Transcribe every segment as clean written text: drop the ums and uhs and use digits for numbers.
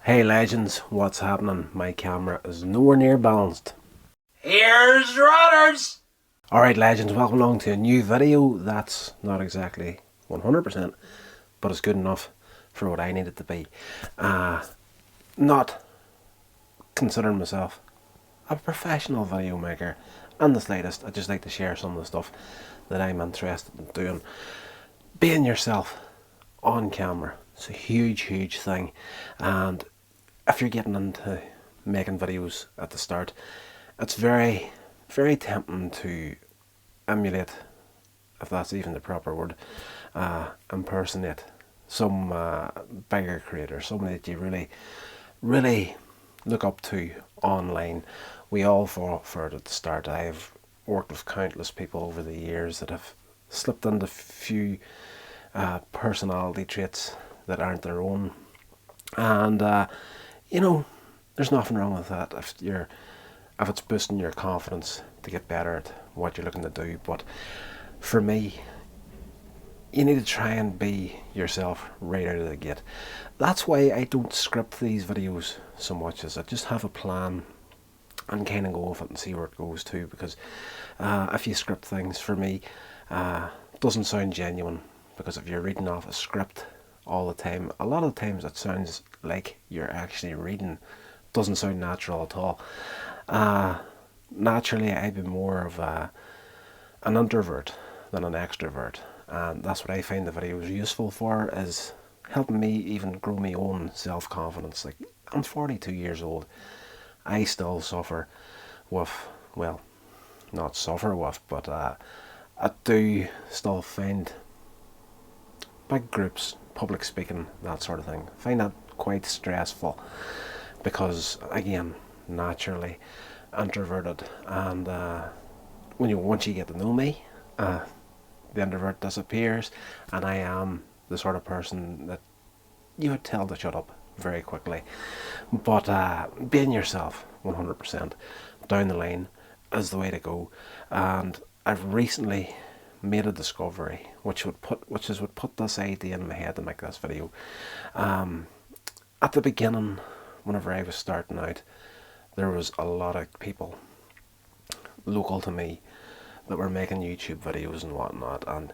Hey legends, what's happening? My camera is nowhere near balanced. Here's Rodders! Alright legends, welcome along to a new video that's not exactly 100%, but it's good enough for what I need it to be. Not considering myself a professional video maker in the slightest. I just like to share some of the stuff that I'm interested in doing. Being yourself on camera, it's a huge thing, and if you're getting into making videos at the start, it's very tempting to emulate, if that's even the proper word, impersonate some bigger creator, somebody that you really look up to online. We all fall for it at the start. I've worked with countless people over the years that have slipped into a few personality traits that aren't their own, and there's nothing wrong with that if it's boosting your confidence to get better at what you're looking to do. But for me, you need to try and be yourself right out of the gate. That's why I don't script these videos so much, as I just have a plan and kind of go with it and see where it goes to, because if you script things, for me, it doesn't sound genuine, because if you're reading off a script all the time, a lot of the times it sounds like you're actually reading. It doesn't sound natural at all. Naturally, I've been more of an introvert than an extrovert, and that's what I find the videos useful for, is helping me even grow my own self-confidence. Like, I'm 42 years old. I still suffer with, well, not suffer with, but I do still find big groups, public speaking, that sort of thing, find that quite stressful, because again, naturally introverted, and once you get to know me, the introvert disappears, and I am the sort of person that you would tell to shut up very quickly. But being yourself 100% down the line is the way to go. And I've recently made a discovery which would put this idea in my head to make this video. At the beginning, whenever I was starting out, there was a lot of people local to me that were making YouTube videos and whatnot, and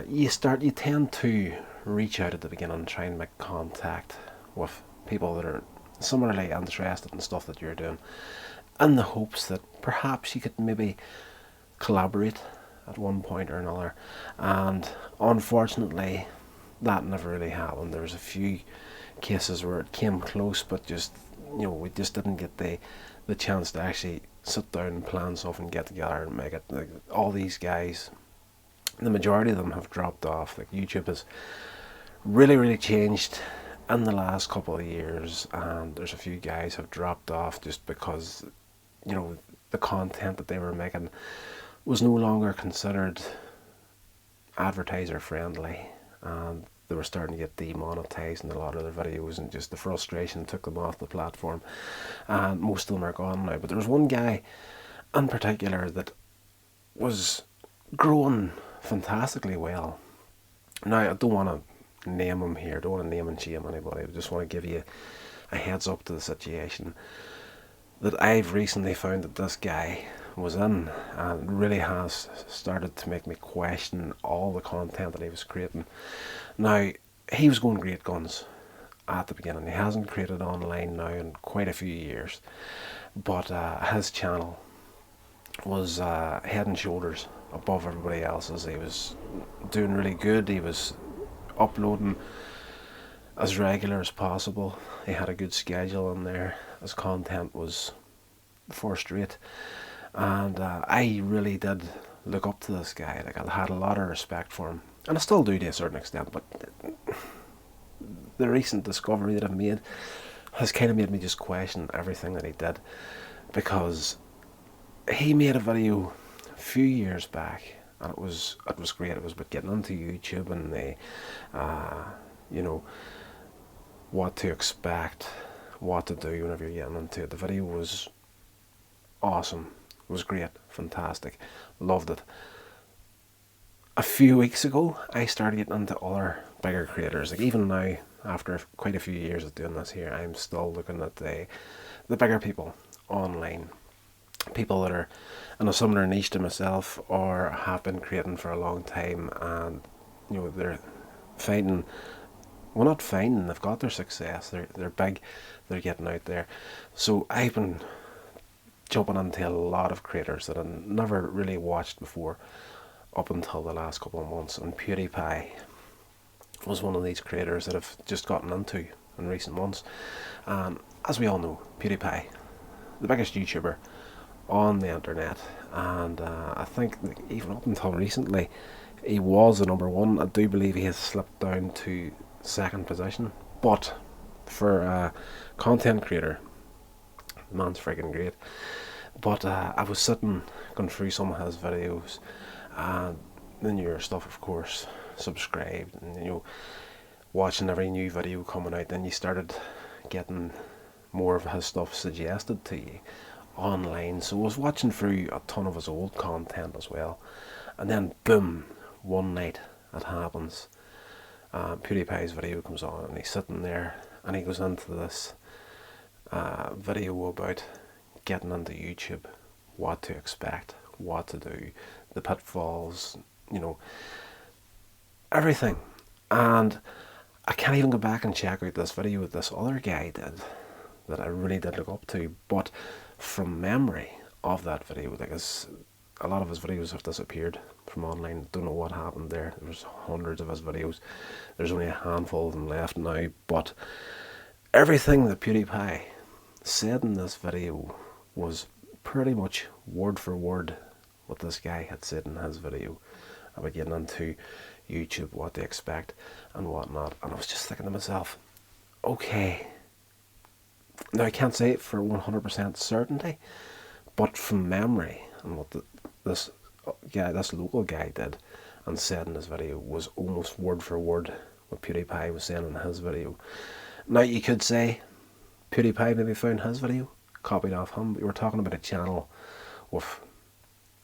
you tend to reach out at the beginning and try and make contact with people that are similarly interested in stuff that you're doing, in the hopes that perhaps you could maybe collaborate at one point or another. And unfortunately, that never really happened. There was a few cases where it came close, but just, we just didn't get the chance to actually sit down and plan stuff and get together and make it. Like, all these guys, the majority of them have dropped off. Like, YouTube has really changed in the last couple of years, and there's a few guys have dropped off just because the content that they were making was no longer considered advertiser friendly, and they were starting to get demonetized in a lot of their videos, and just the frustration took them off the platform, and most of them are gone now. But there was one guy in particular that was growing fantastically well. Now, I don't want to name him here, don't want to name and shame anybody. I just want to give you a heads up to the situation that I've recently found that this guy was in, and really has started to make me question all the content that he was creating. Now, he was going great guns at the beginning. He hasn't created online now in quite a few years, but his channel was head and shoulders above everybody else's. He was doing really good. He was uploading as regular as possible. He had a good schedule in there. His content was first rate, and I really did look up to this guy. Like, I had a lot of respect for him, and I still do to a certain extent. But the recent discovery that I've made has kind of made me just question everything that he did, because he made a video a few years back, and it was great. It was about getting into YouTube and what to expect, what to do whenever you're getting into it. The video was awesome. It was great, fantastic, loved it. A few weeks ago, I started getting into other bigger creators. Like, even now, after quite a few years of doing this here, I'm still looking at the bigger people online, people that are in a similar niche to myself or have been creating for a long time, and they're finding, well, not finding, they've got their success, they're big, they're getting out there. So I've been jumping into a lot of creators that I never really watched before up until the last couple of months, and PewDiePie was one of these creators that I've just gotten into in recent months. As we all know, PewDiePie, the biggest YouTuber on the internet, and I think even up until recently he was the number one. I do believe he has slipped down to second position, but for a content creator, the man's freaking great. But I was sitting going through some of his videos, and the newer stuff, of course, subscribed, and watching every new video coming out. Then you started getting more of his stuff suggested to you online, so I was watching through a ton of his old content as well, and then boom, one night it happens. PewDiePie's video comes on, and he's sitting there, and he goes into this video about getting into YouTube, what to expect, what to do, the pitfalls, everything. And I can't even go back and check out this video that this other guy did that I really did look up to, but from memory of that video, because a lot of his videos have disappeared from online. Don't know what happened there. There's hundreds of his videos. There's only a handful of them left now, but everything that PewDiePie said in this video was pretty much word for word what this guy had said in his video about getting into YouTube, what to expect and whatnot. And I was just thinking to myself, okay, now I can't say it for 100% certainty, but from memory, and what this local guy did and said in his video was almost word for word what PewDiePie was saying in his video. Now you could say PewDiePie maybe found his video, copied off him, but we were talking about a channel with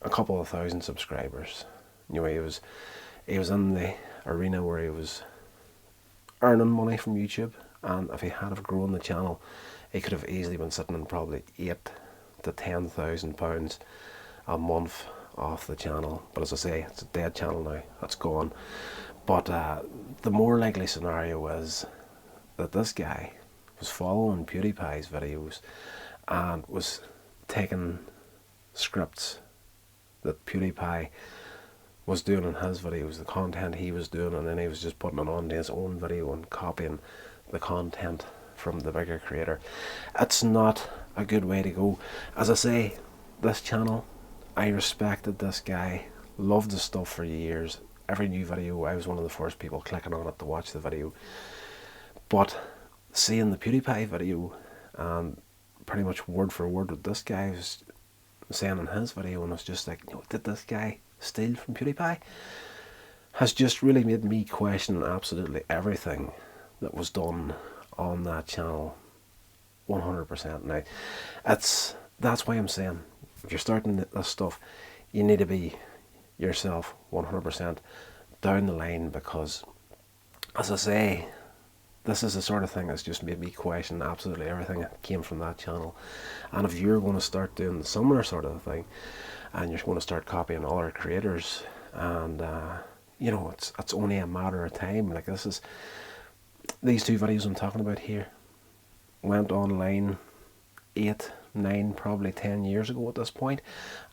a couple of thousand subscribers. He was in the arena where he was earning money from YouTube, and if he had have grown the channel, he could have easily been sitting on probably £8,000 to £10,000 a month off the channel. But as I say, it's a dead channel now, that's gone. But the more likely scenario is that this guy was following PewDiePie's videos and was taking scripts that PewDiePie was doing in his videos, the content he was doing, and then he was just putting it on to his own video and copying the content from the bigger creator. It's not a good way to go. As I say, this channel, I respected this guy, loved the stuff for years. Every new video, I was one of the first people clicking on it to watch the video. But seeing the PewDiePie video, and pretty much word for word what this guy was saying in his video, and I was just like, did this guy steal from PewDiePie? Has just really made me question absolutely everything that was done on that channel 100%. Now, that's why I'm saying, if you're starting this stuff, you need to be yourself 100% down the line, because, as I say, this is the sort of thing that's just made me question absolutely everything that came from that channel. And if you're going to start doing the similar sort of thing, and you're going to start copying other creators, and it's only a matter of time. Like, these two videos I'm talking about here went online 8, 9, probably 10 years ago at this point,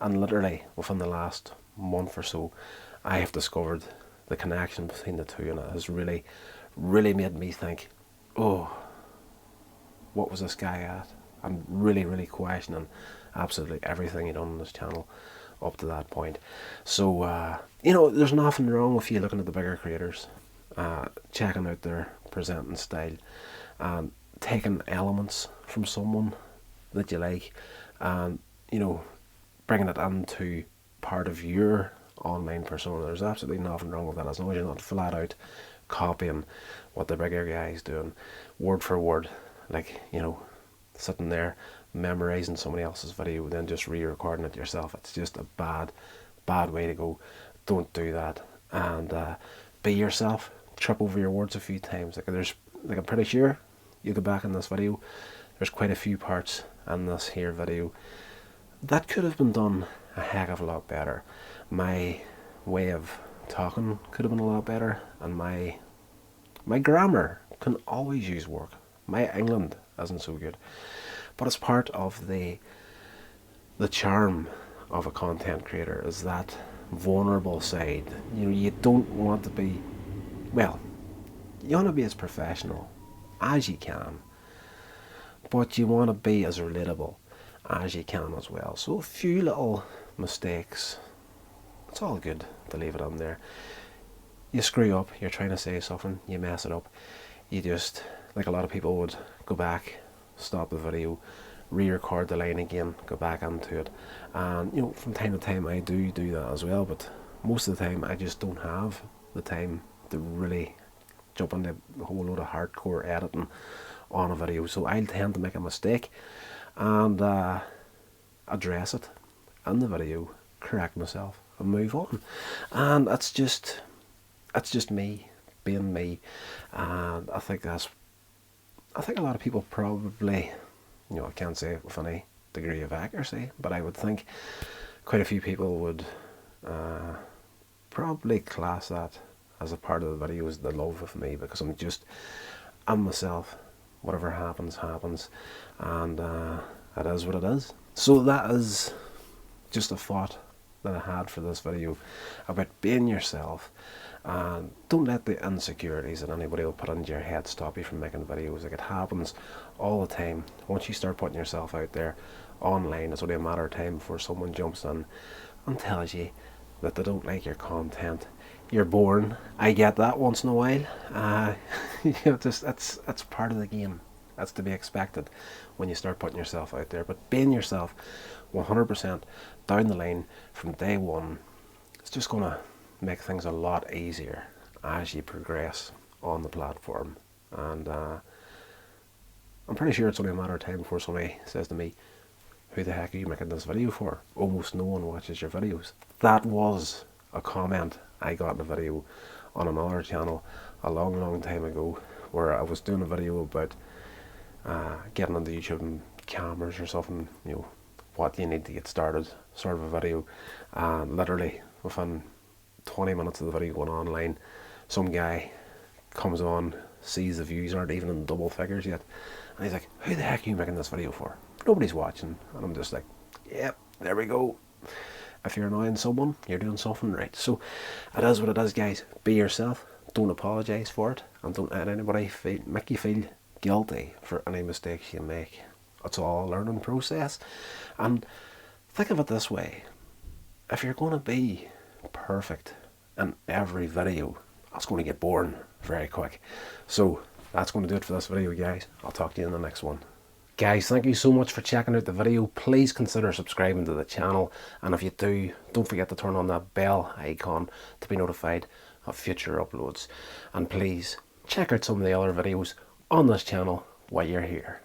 and literally within the last month or so, I have discovered the connection between the two, and it has really made me think, oh, what was this guy at? I'm really questioning absolutely everything he done on this channel up to that point. So there's nothing wrong with you looking at the bigger creators, checking out their presenting style, and taking elements from someone that you like, and bringing it into part of your online persona. There's absolutely nothing wrong with that, as long as you're not flat out copying what the bigger guy's doing word for word, like sitting there memorizing somebody else's video then just re-recording it yourself. It's just a bad way to go. Don't do that, and be yourself. Trip over your words a few times. Like, there's like I'm pretty sure you go back in this video, there's quite a few parts in this here video that could have been done a heck of a lot better. My way of talking could have been a lot better, and my grammar can always use work. My England isn't so good, but it's part of the charm of a content creator, is that vulnerable side. You know, you don't want to be, well, you want to be as professional as you can, but you want to be as relatable as you can as well. So a few little mistakes, it's all good to leave it on there. You screw up, you're trying to say something, you mess it up, you just, like a lot of people would, go back, stop the video, re-record the line again, go back into it. And you know, from time to time I do that as well, but most of the time I just don't have the time to really jump into a whole load of hardcore editing on a video. So I'll tend to make a mistake and address it in the video, correct myself and move on. And it's just me being me. And I think a lot of people probably, you know, I can't say it with any degree of accuracy, but I would think quite a few people would probably class that as a part of the video, is the love of me, because I'm myself. Whatever happens, happens, and it is what it is. So that is just a thought that I had for this video about being yourself, and don't let the insecurities that anybody will put into your head stop you from making videos. Like, it happens all the time. Once you start putting yourself out there online, it's only a matter of time before someone jumps in and tells you that they don't like your content. You're born. I get that once in a while. You know, it's part of the game. That's to be expected when you start putting yourself out there. But being yourself 100% down the line from day one, it's just going to make things a lot easier as you progress on the platform. And I'm pretty sure it's only a matter of time before somebody says to me, "Who the heck are you making this video for? Almost no one watches your videos." That was a comment I got in a video on another channel a long time ago, where I was doing a video about getting into YouTube and cameras or something, you know, what you need to get started, sort of a video. And literally within 20 minutes of the video going online, some guy comes on, sees the views aren't even in double figures yet, and he's like, "Who the heck are you making this video for? Nobody's watching." And I'm just like, yep, there we go. If you're annoying someone, you're doing something right. So it is what it is, guys. Be yourself. Don't apologise for it, and don't let anybody make you feel guilty for any mistakes you make. It's all a learning process. And think of it this way: if you're going to be perfect in every video, that's going to get boring very quick. So that's going to do it for this video, guys. I'll talk to you in the next one. Guys, thank you so much for checking out the video. Please consider subscribing to the channel, and if you do, don't forget to turn on that bell icon to be notified of future uploads. And please check out some of the other videos on this channel while you're here.